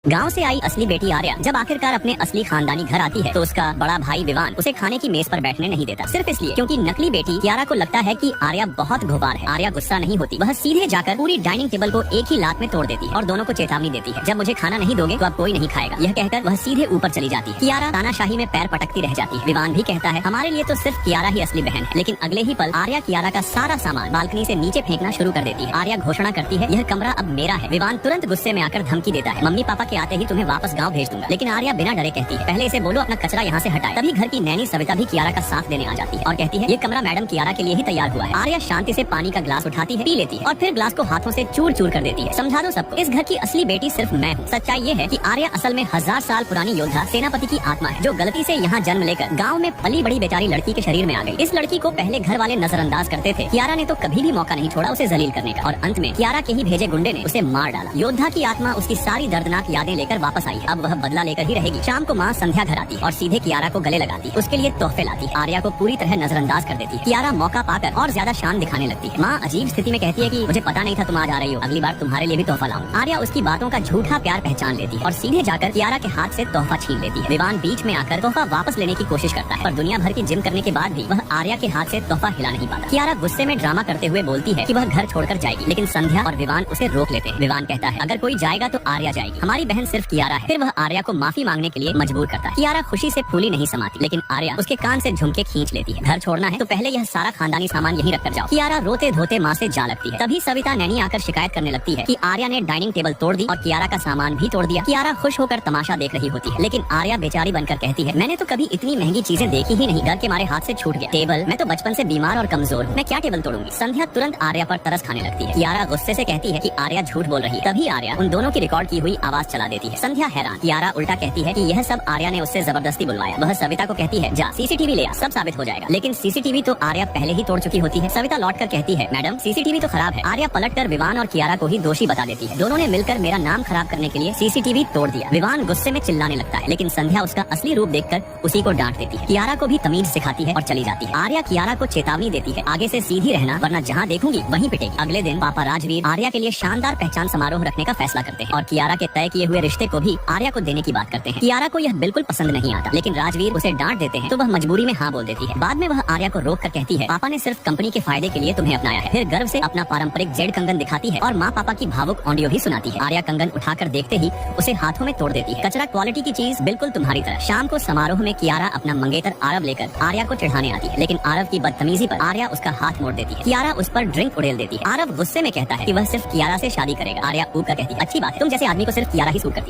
गांव से आई असली बेटी आर्या जब आखिरकार अपने असली खानदानी घर आती है तो उसका बड़ा भाई विवान उसे खाने की मेज पर बैठने नहीं देता, सिर्फ इसलिए क्योंकि नकली बेटी कियारा को लगता है कि आर्या बहुत घुबार है। आर्या गुस्सा नहीं होती, वह सीधे जाकर पूरी डाइनिंग टेबल को एक ही लात में तोड़ देती है और दोनों को चेतावनी देती है, जब मुझे खाना नहीं दोगे तो अब कोई नहीं खाएगा। यह कहकर वह सीधे ऊपर चली जाती है। कियारा तानाशाही में पैर पटकती रह जाती है। विवान भी कहता है हमारे लिए तो सिर्फ कियारा ही असली बहन है, लेकिन अगले ही पल आर्या कियारा का सारा सामान बालकनी से नीचे फेंकना शुरू कर देती है। आर्या घोषणा करती है यह कमरा अब मेरा है। विवान तुरंत गुस्से में आकर धमकी देता है, मम्मी पापा के आते ही तुम्हें वापस गांव भेज दूंगा। लेकिन आर्या बिना डरे कहती है पहले इसे बोलो अपना कचरा यहाँ से हटाए। तभी घर की नैनी सविता भी कियारा का साथ देने आ जाती है और कहती है ये कमरा मैडम कियारा के लिए ही तैयार हुआ है। आर्या शांति से पानी का ग्लास उठाती है, पी लेती है और फिर ग्लास को हाथों से चूर चूर कर देती है। समझा दो सबको, इस घर की असली बेटी सिर्फ मैं हूँ। सच्चाई ये है कि आर्या असल में 1000 साल पुरानी योद्धा सेनापति की आत्मा है, जो गलती से यहाँ जन्म लेकर गाँव में पली बड़ी बेचारी लड़की के शरीर में आ गई। इस लड़की को पहले घर वाले नजरअंदाज करते थे, कियारा ने तो कभी भी मौका नहीं छोड़ा उसे जलील करने का, और अंत में कियारा के ही भेजे गुंडे ने उसे मार डाला। योद्धा की आत्मा उसकी सारी दर्दनाक यादें लेकर वापस आई है। अब वह बदला लेकर ही रहेगी। शाम को माँ संध्या घर आती और सीधे कियारा को गले लगाती, उसके लिए तोहफे लाती, आर्या को पूरी तरह नजरअंदाज कर देती। कियारा मौका पाकर और ज्यादा शान दिखाने लगती है। माँ अजीब स्थिति में कहती है कि मुझे पता नहीं था तुम आज आ रही हो, अगली बार तुम्हारे लिए भी तोहफा लाऊं। आर्या उसकी बातों का झूठा प्यार पहचान लेती है और सीधे जाकर कियारा के हाथ से तोहफा छीन लेती है। विवान बीच में आकर तोहफा वापस लेने की कोशिश करता है, पर दुनिया भर की जिम करने के बाद भी वह आर्या के हाथ से तोहफा हिला नहीं पाता। कियारा गुस्से में ड्रामा करते हुए बोलती है कि वह घर छोड़कर जाएगी, लेकिन संध्या और विवान उसे रोक लेते हैं। विवान कहता है अगर कोई जाएगा तो आर्या जाएगी, हमारी बहन सिर्फ कियारा है। फिर वह आर्या को माफी मांगने के लिए मजबूर करता है। कियारा खुशी से फूली नहीं समाती, लेकिन आर्या उसके कान से झुमके खींच लेती है। घर छोड़ना है तो पहले यह सारा खानदानी सामान यहीं रख कर जाओ। कियारा रोते धोते माँ से जा लगती है। तभी सविता नैनी आकर शिकायत करने लगती है कि आर्या ने डाइनिंग टेबल तोड़ दी और कियारा का सामान भी तोड़ दिया। कियारा खुश होकर तमाशा देख रही होती है, लेकिन आर्या बेचारी बनकर कहती है मैंने तो कभी इतनी महंगी चीजें देखी ही नहीं, डर के मारे हाथ से छूट गया टेबल। मैं तो बचपन से बीमार और कमजोर हूँ, मैं क्या टेबल तोड़ूंगी। संध्या तुरंत आर्या पर तरस खाने लगती है। कियारा गुस्से से कहती है कि आर्या झूठ बोल रही है। तभी आर्या उन दोनों की रिकॉर्ड की हुई आवाज चला देती है। संध्या हैरान। कियारा उल्टा कहती है कि यह सब आर्या ने उससे जबरदस्ती बुलवाया। वह सविता को कहती है जा सीसीटीवी ले आ, सब साबित हो जाएगा। लेकिन सीसीटीवी तो आर्या पहले ही तोड़ चुकी होती है। सविता लौटकर कहती है मैडम सीसीटीवी तो खराब है। आर्या पलटकर विवान और कियारा को ही दोषी बता देती है। दोनों ने मिलकर मेरा नाम खराब करने के लिए सीसीटीवी तोड़ दिया। विवान गुस्से में चिल्लाने लगता है, लेकिन संध्या उसका असली रूप देखकर उसी को डांट देती है। कियारा को भी तमीज सिखाती है और चली जाती है। आर्या कियारा को चेतावनी देती है आगे से सीधी रहना, वरना जहाँ देखूंगी वहीं पिटेगी। अगले दिन पापा राजवीर आर्या के लिए शानदार पहचान समारोह रखने का फैसला करते हैं और कियारा के तय किए हुए रिश्ते को भी आर्या को देने की बात करते हैं। कियारा को यह बिल्कुल पसंद नहीं आता, लेकिन राजवीर उसे डांट देते हैं तो वह मजबूरी में हाँ बोल देती है। बाद में वह आर्या को रोक कर कहती है पापा ने सिर्फ कंपनी के फायदे के लिए तुम्हें अपनाया है। फिर गर्व से अपना पारंपरिक जेड कंगन दिखाती है और माँ पापा की भावुक ऑडियो भी सुनाती है। आर्या कंगन उठाकर देखते ही उसे हाथों में तोड़ देती है। कचरा क्वालिटी की चीज बिल्कुल तुम्हारी तरह। शाम को समारोह में कियारा अपना मंगेतर आरव लेकर आर्या को चिढ़ाने आती है, लेकिन आरव की बदतमीजी पर आर्या उसका हाथ मोड़ देती है। कियारा उस पर ड्रिंक उड़ेल देती है। आरव गुस्से में कहता है कि वह सिर्फ कियारा से शादी करेगा। आर्या ऊपर कहती है अच्छी बात है, तुम जैसे आदमी को सिर्फ कियारा ही सूट करती है।